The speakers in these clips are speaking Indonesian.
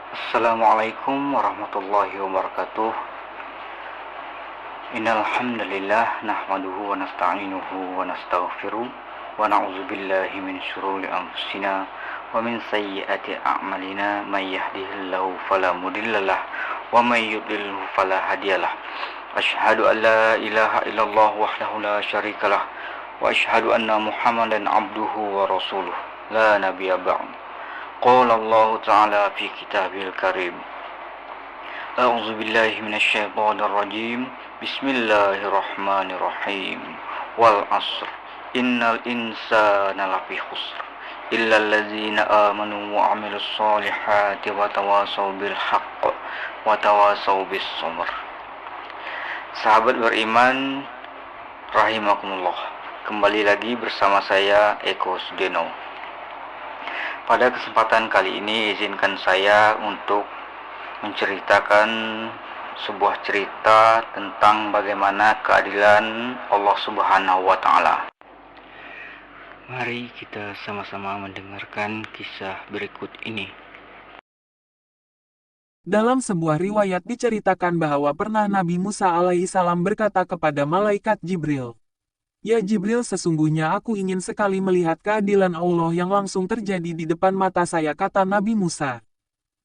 Assalamualaikum warahmatullahi wabarakatuh. Innal hamdalillah nahmaduhu wa nasta'inuhu wa nastaghfiruh wa na'udzubillahi min syururi anfusina wa min sayyiati a'malina may yahdihillahu fala mudhillalah wa may yudlilhu fala hadiyalah. Asyhadu an la ilaha illallah wahdahu la syarikalah wa asyhadu anna Muhammadan abduhu wa rasuluh la nabiyya ba'd. Qala Allah Ta'ala fi kitabil karim. A'udzu billahi minasyaitonir rajim. Bismillahirrahmanirrahim. Wal 'ashr. Innal insana lafi khusr. Illa allazina amanu wa 'amilus solihati wa tawasaw bil haqq wa tawasaw bis sabr. Sahabat beriman rahimakumullah. Kembali lagi bersama saya Eko Sudeno. Pada kesempatan kali ini izinkan saya untuk menceritakan sebuah cerita tentang bagaimana keadilan Allah Subhanahu wa Ta'ala. Mari kita sama-sama mendengarkan kisah berikut ini. Dalam sebuah riwayat diceritakan bahwa pernah Nabi Musa alaihissalam berkata kepada malaikat Jibril, "Ya Jibril, sesungguhnya aku ingin sekali melihat keadilan Allah yang langsung terjadi di depan mata saya," kata Nabi Musa.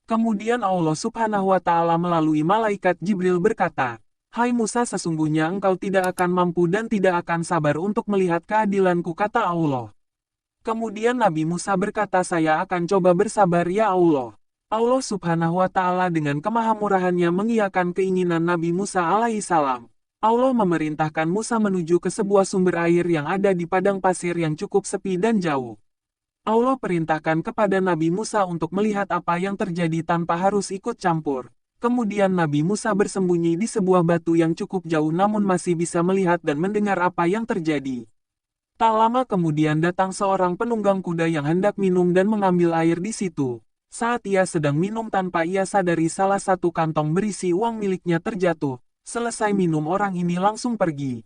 Kemudian Allah Subhanahu wa Ta'ala melalui malaikat Jibril berkata, "Hai Musa, sesungguhnya engkau tidak akan mampu dan tidak akan sabar untuk melihat keadilanku," kata Allah. Kemudian Nabi Musa berkata, "Saya akan coba bersabar ya Allah." Allah Subhanahu wa Ta'ala dengan kemahamurahannya mengiyakan keinginan Nabi Musa alaihissalam. Allah memerintahkan Musa menuju ke sebuah sumber air yang ada di padang pasir yang cukup sepi dan jauh. Allah perintahkan kepada Nabi Musa untuk melihat apa yang terjadi tanpa harus ikut campur. Kemudian Nabi Musa bersembunyi di sebuah batu yang cukup jauh namun masih bisa melihat dan mendengar apa yang terjadi. Tak lama kemudian datang seorang penunggang kuda yang hendak minum dan mengambil air di situ. Saat ia sedang minum tanpa ia sadari salah satu kantong berisi uang miliknya terjatuh. Selesai minum orang ini langsung pergi.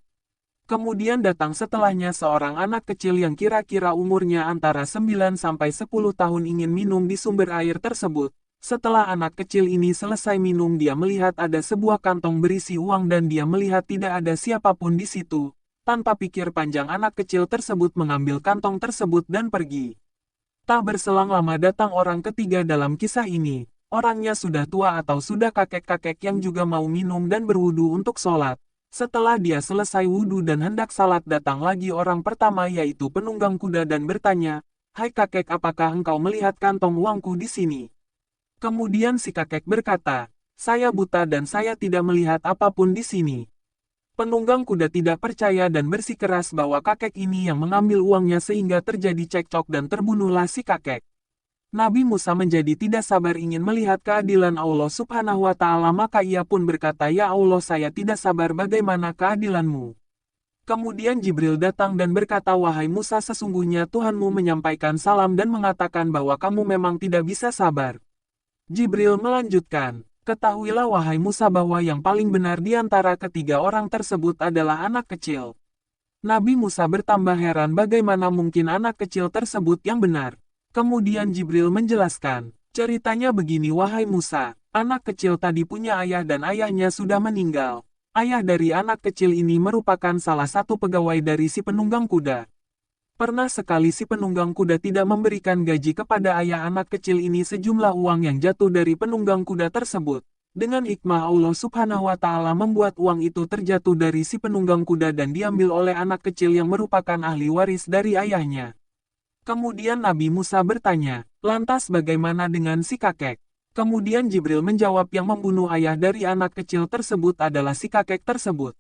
Kemudian datang setelahnya seorang anak kecil yang kira-kira umurnya antara 9 sampai 10 tahun ingin minum di sumber air tersebut. Setelah anak kecil ini selesai minum, dia melihat ada sebuah kantong berisi uang dan dia melihat tidak ada siapapun di situ. Tanpa pikir panjang anak kecil tersebut mengambil kantong tersebut dan pergi. Tak berselang lama datang orang ketiga dalam kisah ini. Orangnya sudah tua atau sudah kakek-kakek yang juga mau minum dan berwudu untuk sholat. Setelah dia selesai wudu dan hendak salat, datang lagi orang pertama yaitu penunggang kuda dan bertanya, "Hai kakek, apakah engkau melihat kantong uangku di sini?" Kemudian si kakek berkata, "Saya buta dan saya tidak melihat apapun di sini." Penunggang kuda tidak percaya dan bersikeras bahwa kakek ini yang mengambil uangnya sehingga terjadi cekcok dan terbunuhlah si kakek. Nabi Musa menjadi tidak sabar ingin melihat keadilan Allah Subhanahu wa Ta'ala, maka ia pun berkata, "Ya Allah, saya tidak sabar bagaimana keadilanmu." Kemudian Jibril datang dan berkata, "Wahai Musa, sesungguhnya Tuhanmu menyampaikan salam dan mengatakan bahwa kamu memang tidak bisa sabar." Jibril melanjutkan, "Ketahuilah wahai Musa bahwa yang paling benar di antara ketiga orang tersebut adalah anak kecil." Nabi Musa bertambah heran bagaimana mungkin anak kecil tersebut yang benar. Kemudian Jibril menjelaskan, "Ceritanya begini wahai Musa, anak kecil tadi punya ayah dan ayahnya sudah meninggal. Ayah dari anak kecil ini merupakan salah satu pegawai dari si penunggang kuda. Pernah sekali si penunggang kuda tidak memberikan gaji kepada ayah anak kecil ini sejumlah uang yang jatuh dari penunggang kuda tersebut. Dengan hikmah Allah Subhanahu wa Ta'ala membuat uang itu terjatuh dari si penunggang kuda dan diambil oleh anak kecil yang merupakan ahli waris dari ayahnya." Kemudian Nabi Musa bertanya, "Lantas bagaimana dengan si kakek?" Kemudian Jibril menjawab, "Yang membunuh ayah dari anak kecil tersebut adalah si kakek tersebut."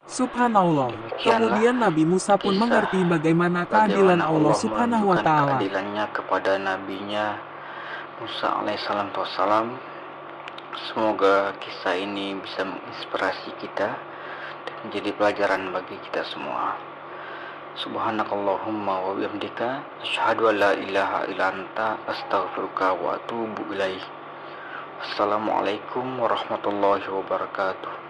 Subhanallah. Demikianlah Kemudian Nabi Musa pun kisah mengerti bagaimana keadilan bagaimana Allah Allah Subhanahu wa menunjukkan Ta'ala. keadilannya kepada nabinya Musa alaihissalam wassalam. Semoga kisah ini bisa menginspirasi kita dan menjadi pelajaran bagi kita semua. Subhanakallahumma wa bihamdika asyhadu an la ilaha illa anta astaghfiruka wa atubu ilaik. Assalamualaikum warahmatullahi wabarakatuh.